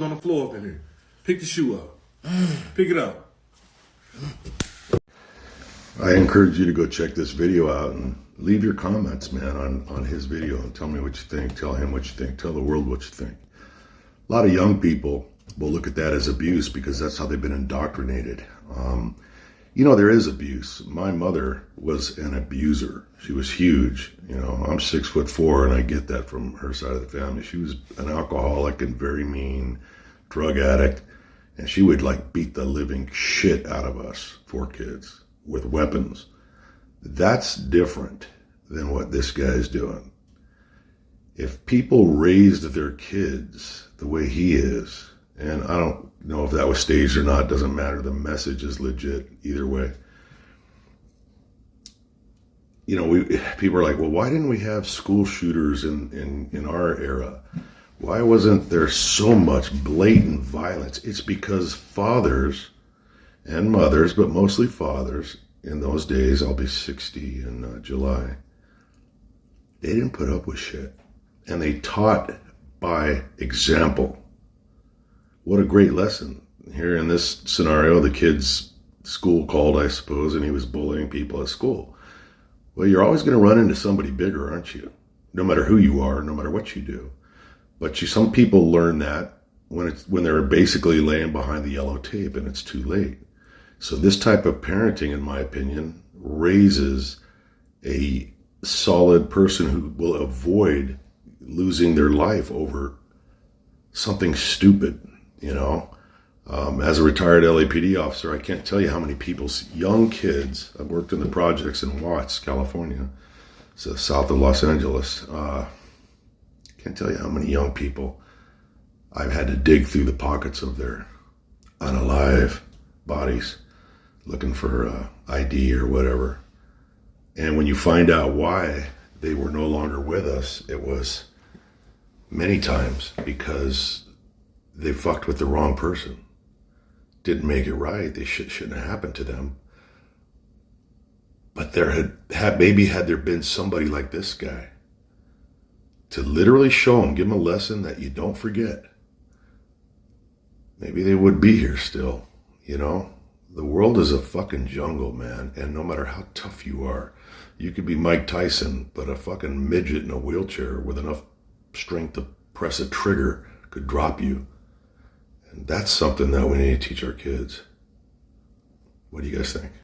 on the floor up in here. Pick the shoe up. Pick it up. I encourage you to go check this video out and leave your comments, man, on his video and tell me what you think. Tell him what you think. Tell the world what you think. A lot of young people will look at that as abuse because that's how they've been indoctrinated. There is abuse. My mother was an abuser. She was huge. I'm 6'4", and I get that from her side of the family. She was an alcoholic and very mean, drug addict, and she would beat the living shit out of us, 4 kids, with weapons. That's different than what this guy's doing. If people raised their kids the way he is, and I don't know if that was staged or not, doesn't matter. The message is legit either way. People are like, well, why didn't we have school shooters in our era? Why wasn't there so much blatant violence? It's because fathers and mothers, but mostly fathers, in those days, I'll be 60 in July, they didn't put up with shit. And they taught by example. What a great lesson. Here in this scenario, the kid's school called, I suppose, and he was bullying people at school. Well, you're always going to run into somebody bigger, aren't you? No matter who you are, no matter what you do. But some people learn that when they're basically laying behind the yellow tape and it's too late. So this type of parenting, in my opinion, raises a solid person who will avoid losing their life over something stupid. As a retired LAPD officer, I can't tell you how many people's young kids, I've worked in the projects in Watts, California, so south of Los Angeles. Can't tell you how many young people I've had to dig through the pockets of their unalive bodies looking for ID or whatever. And when you find out why they were no longer with us, it was many times because they fucked with the wrong person. Didn't make it right. They shouldn't have happened to them. But maybe had there been somebody like this guy to literally show them, give them a lesson that you don't forget, maybe they would be here still. The world is a fucking jungle, man. And no matter how tough you are, you could be Mike Tyson, but a fucking midget in a wheelchair with enough strength to press a trigger could drop you. And that's something that we need to teach our kids. What do you guys think?